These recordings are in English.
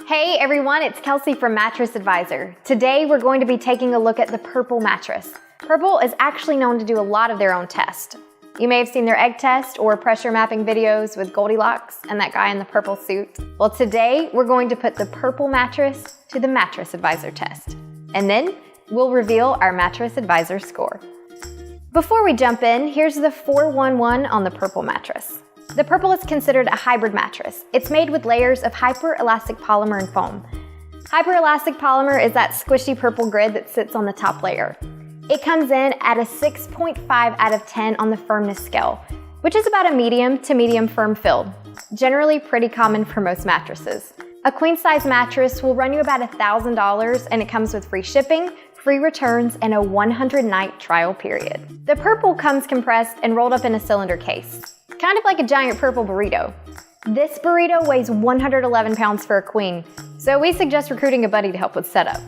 Hey everyone, it's Kelsey from Mattress Advisor. Today we're going to be taking a look at the Purple mattress. Purple is actually known to do a lot of their own tests. You may have seen their egg test or pressure mapping videos with Goldilocks and that guy in the purple suit. Well, today we're going to put the Purple mattress to the Mattress Advisor test. And then we'll reveal our Mattress Advisor score. Before we jump in, here's the 411 on the Purple mattress. The Purple is considered a hybrid mattress. It's made with layers of hyper-elastic polymer and foam. Hyper-elastic polymer is that squishy purple grid that sits on the top layer. It comes in at a 6.5 out of 10 on the firmness scale, which is about a medium to medium firm filled. Generally pretty common for most mattresses. A queen-size mattress will run you about $1,000 and it comes with free shipping, free returns, and a 100-night trial period. The Purple comes compressed and rolled up in a cylinder case. Kind of like a giant purple burrito. This burrito weighs 111 pounds for a queen, so we suggest recruiting a buddy to help with setup.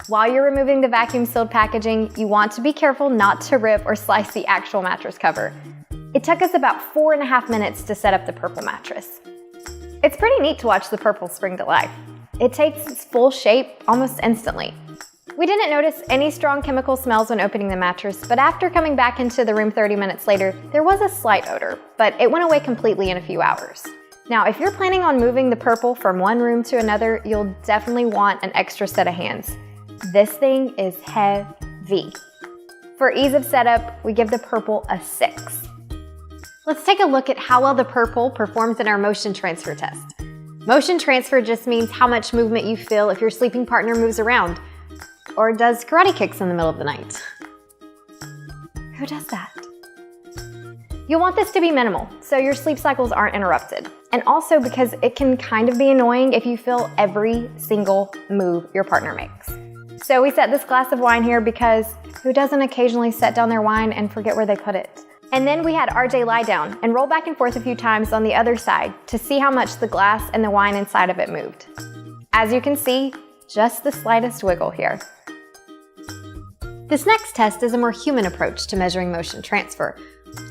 While you're removing the vacuum sealed packaging, you want to be careful not to rip or slice the actual mattress cover. It took us about 4.5 minutes to set up the Purple mattress. It's pretty neat to watch the Purple spring to life. It takes its full shape almost instantly. We didn't notice any strong chemical smells when opening the mattress, but after coming back into the room 30 minutes later, there was a slight odor, but it went away completely in a few hours. Now, if you're planning on moving the Purple from one room to another, you'll definitely want an extra set of hands. This thing is heavy. For ease of setup, we give the Purple a 6. Let's take a look at how well the Purple performs in our motion transfer test. Motion transfer just means how much movement you feel if your sleeping partner moves around, or does karate kicks in the middle of the night. Who does that? You'll want this to be minimal, so your sleep cycles aren't interrupted. And also because it can kind of be annoying if you feel every single move your partner makes. So we set this glass of wine here because who doesn't occasionally set down their wine and forget where they put it? And then we had RJ lie down and roll back and forth a few times on the other side to see how much the glass and the wine inside of it moved. As you can see, just the slightest wiggle here. This next test is a more human approach to measuring motion transfer.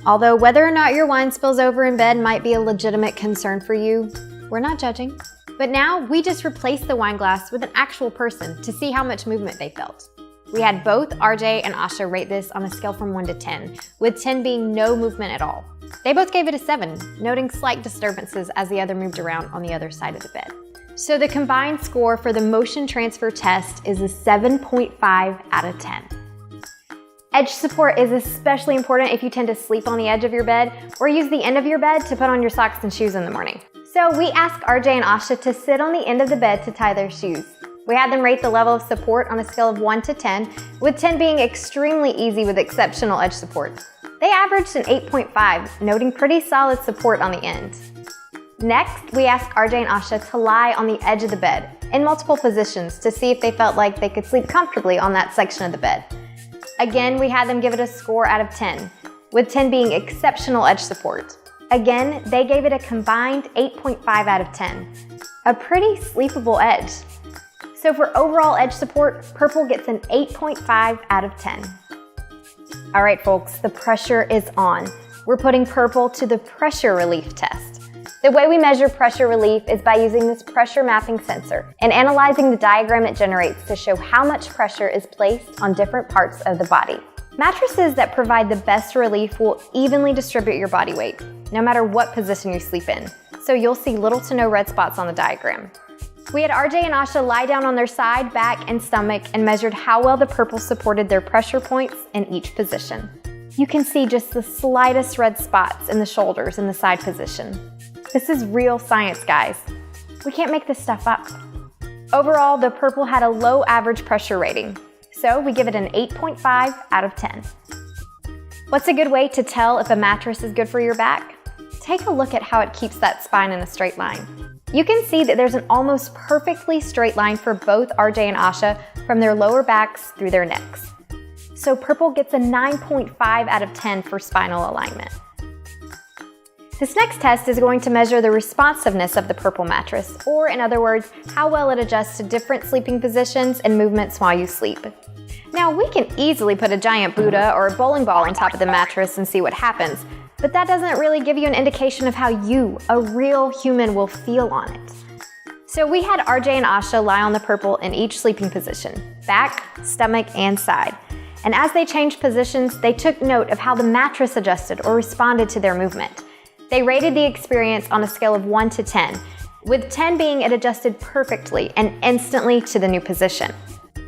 Although whether or not your wine spills over in bed might be a legitimate concern for you, we're not judging. But now we just replaced the wine glass with an actual person to see how much movement they felt. We had both RJ and Asha rate this on a scale from 1 to 10, with 10 being no movement at all. They both gave it a 7, noting slight disturbances as the other moved around on the other side of the bed. So the combined score for the motion transfer test is a 7.5 out of 10. Edge support is especially important if you tend to sleep on the edge of your bed or use the end of your bed to put on your socks and shoes in the morning. So we asked RJ and Asha to sit on the end of the bed to tie their shoes. We had them rate the level of support on a scale of 1 to 10, with 10 being extremely easy with exceptional edge support. They averaged an 8.5, noting pretty solid support on the end. Next, we asked RJ and Asha to lie on the edge of the bed in multiple positions to see if they felt like they could sleep comfortably on that section of the bed. Again, we had them give it a score out of 10, with 10 being exceptional edge support. Again, they gave it a combined 8.5 out of 10, a pretty sleepable edge. So for overall edge support, Purple gets an 8.5 out of 10. All right, folks, the pressure is on. We're putting Purple to the pressure relief test. The way we measure pressure relief is by using this pressure mapping sensor and analyzing the diagram it generates to show how much pressure is placed on different parts of the body. Mattresses that provide the best relief will evenly distribute your body weight, no matter what position you sleep in. So you'll see little to no red spots on the diagram. We had RJ and Asha lie down on their side, back, and stomach and measured how well the Purple supported their pressure points in each position. You can see just the slightest red spots in the shoulders in the side position. This is real science, guys. We can't make this stuff up. Overall, the Purple had a low average pressure rating, so we give it an 8.5 out of 10. What's a good way to tell if a mattress is good for your back? Take a look at how it keeps that spine in a straight line. You can see that there's an almost perfectly straight line for both RJ and Asha from their lower backs through their necks. So Purple gets a 9.5 out of 10 for spinal alignment. This next test is going to measure the responsiveness of the Purple mattress, or in other words, how well it adjusts to different sleeping positions and movements while you sleep. Now, we can easily put a giant Buddha or a bowling ball on top of the mattress and see what happens, but that doesn't really give you an indication of how you, a real human, will feel on it. So we had RJ and Asha lie on the purple in each sleeping position, back, stomach, and side. And as they changed positions, they took note of how the mattress adjusted or responded to their movement. They rated the experience on a scale of 1 to 10, with 10 being it adjusted perfectly and instantly to the new position.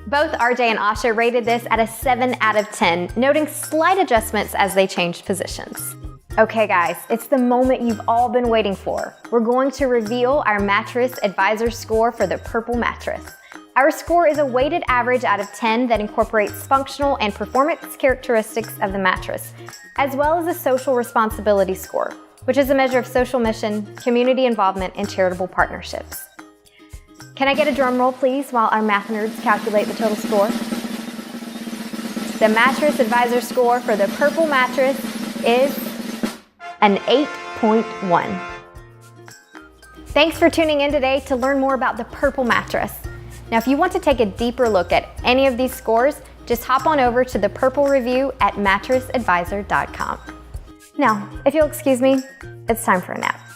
Both RJ and Asha rated this at a 7 out of 10, noting slight adjustments as they changed positions. Okay guys, it's the moment you've all been waiting for. We're going to reveal our Mattress Advisor Score for the purple mattress. Our score is a weighted average out of 10 that incorporates functional and performance characteristics of the mattress, as well as a social responsibility score, which is a measure of social mission, community involvement, and charitable partnerships. Can I get a drum roll, please, while our math nerds calculate the total score? The Mattress Advisor Score for the purple mattress is an 8.1. Thanks for tuning in today to learn more about the purple mattress. Now, if you want to take a deeper look at any of these scores, just hop on over to the Purple Review at mattressadvisor.com. Now, if you'll excuse me, it's time for a nap.